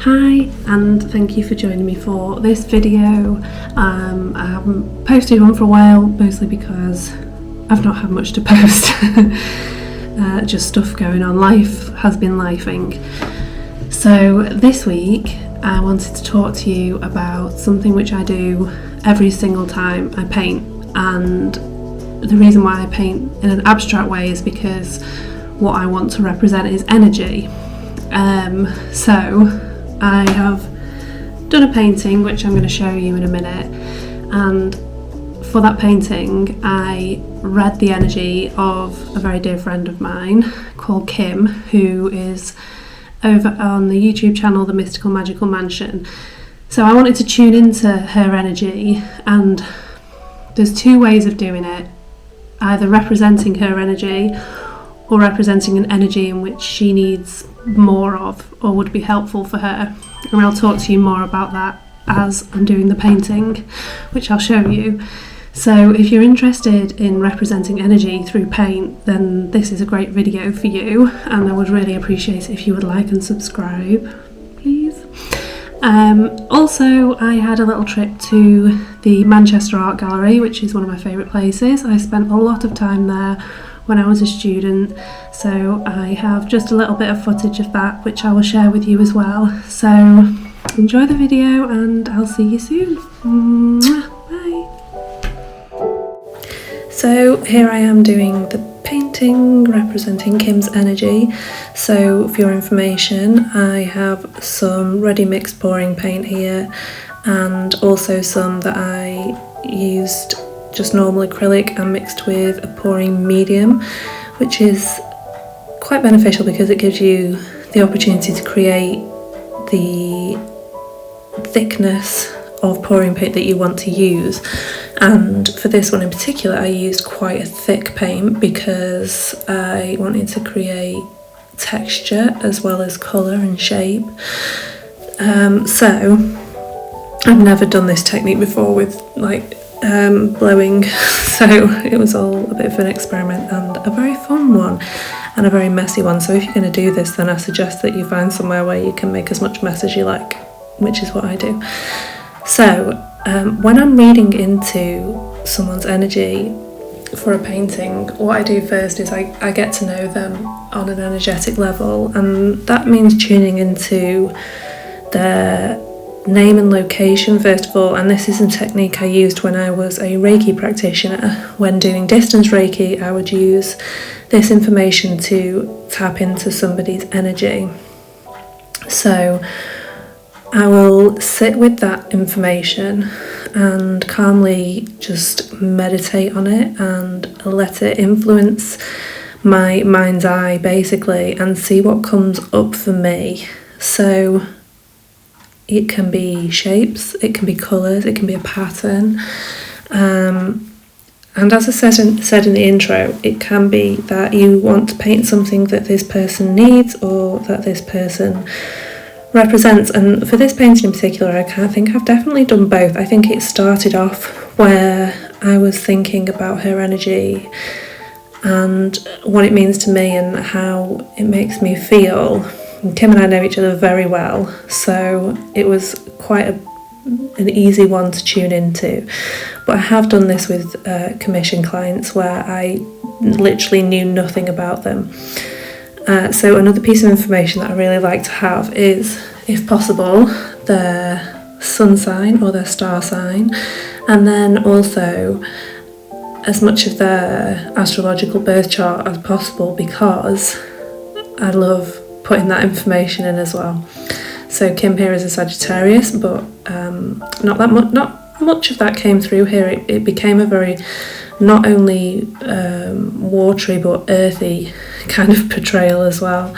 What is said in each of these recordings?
Hi, and thank you for joining me for this video. I haven't posted one for a while, mostly because I've not had much to post. Just stuff going on. Life has been lifing. So this week I wanted to talk to you about something which I do every single time I paint, and the reason why I paint in an abstract way is because what I want to represent is energy. So I have done a painting which I'm going to show you in a minute, and for that painting I read the energy of a very dear friend of mine called Kim, who is over on the YouTube channel The Mystical Magical Mansion. So I wanted to tune into her energy, and there's two ways of doing it: either representing her energy or representing an energy in which she needs more of or would be helpful for her. And I'll talk to you more about that as I'm doing the painting, which I'll show you. So if you're interested in representing energy through paint, then this is a great video for you, and I would really appreciate it if you would like and subscribe, please. Also, I had a little trip to the Manchester Art Gallery, which is one of my favourite places. I spent a lot of time there when I was a student, so I have just a little bit of footage of that which I will share with you as well. So enjoy the video and I'll see you soon. Bye. So here I am doing the painting representing Kim's energy. So for your information, I have some ready mixed pouring paint here, and also some that I used just normal acrylic and mixed with a pouring medium, which is quite beneficial because it gives you the opportunity to create the thickness of pouring paint that you want to use. And for this one in particular, I used quite a thick paint because I wanted to create texture as well as colour and shape. So I've never done this technique before with blowing, so it was all a bit of an experiment and a very fun one and a very messy one. So if you're going to do this, then I suggest that you find somewhere where you can make as much mess as you like, which is what I do. So when I'm reading into someone's energy for a painting, what I do first is I get to know them on an energetic level, and that means tuning into their name and location first of all. And this is a technique I used when I was a reiki practitioner. When doing distance reiki, I would use this information to tap into somebody's energy. So I will sit with that information and calmly just meditate on it and let it influence my mind's eye basically, and see what comes up for me. So it can be shapes, it can be colours, it can be a pattern. And as I said in the intro, it can be that you want to paint something that this person needs or that this person represents. And for this painting in particular, I think I've definitely done both. I think it started off where I was thinking about her energy and what it means to me and how it makes me feel. Kim and I know each other very well, so it was quite an easy one to tune into. But I have done this with commission clients where I literally knew nothing about them. So another piece of information that I really like to have is, if possible, their sun sign or their star sign, and then also as much of their astrological birth chart as possible, because I love putting that information in as well. So Kim here is a Sagittarius, but not much of that came through here. It became a very not only watery but earthy kind of portrayal as well,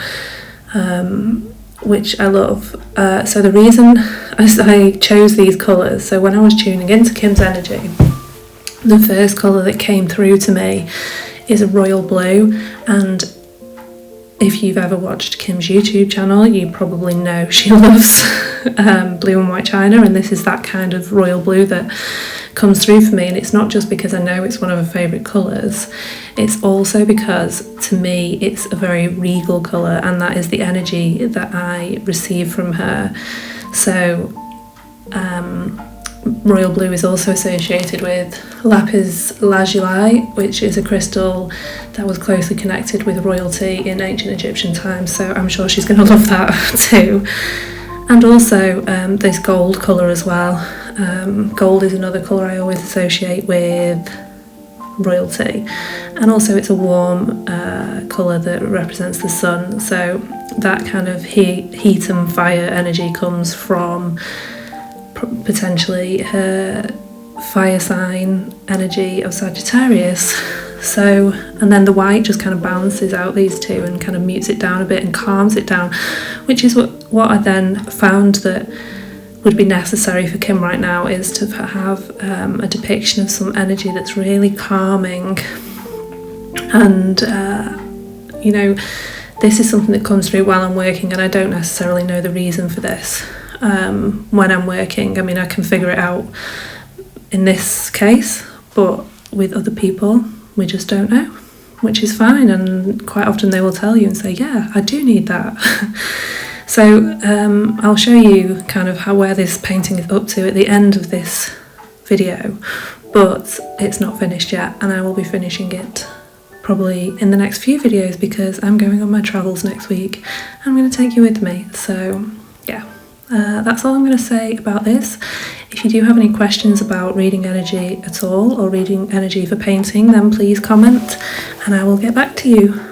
which I love. So the reason I chose these colours, so when I was tuning into Kim's energy, the first colour that came through to me is a royal blue. And if you've ever watched Kim's YouTube channel, you probably know she loves blue and white china, and this is that kind of royal blue that comes through for me. And it's not just because I know it's one of her favourite colours, it's also because to me it's a very regal colour, and that is the energy that I receive from her. So royal blue is also associated with lapis lazuli, which is a crystal that was closely connected with royalty in ancient Egyptian times, so I'm sure she's going to love that too. And also this gold colour as well. Gold is another colour I always associate with royalty, and also it's a warm colour that represents the sun, so that kind of heat and fire energy comes from potentially her fire sign energy of Sagittarius. So, and then the white just kind of balances out these two and kind of mutes it down a bit and calms it down, which is what I then found that would be necessary for Kim right now, is to have a depiction of some energy that's really calming. And you know, this is something that comes through while I'm working, and I don't necessarily know the reason for this when I'm working. I mean, I can figure it out in this case, but with other people we just don't know, which is fine, and quite often they will tell you and say, yeah, I do need that. So I'll show you kind of where this painting is up to at the end of this video, but it's not finished yet, and I will be finishing it probably in the next few videos because I'm going on my travels next week. I'm going to take you with me. So yeah, that's all I'm going to say about this. If you do have any questions about reading energy at all, or reading energy for painting, then please comment and I will get back to you.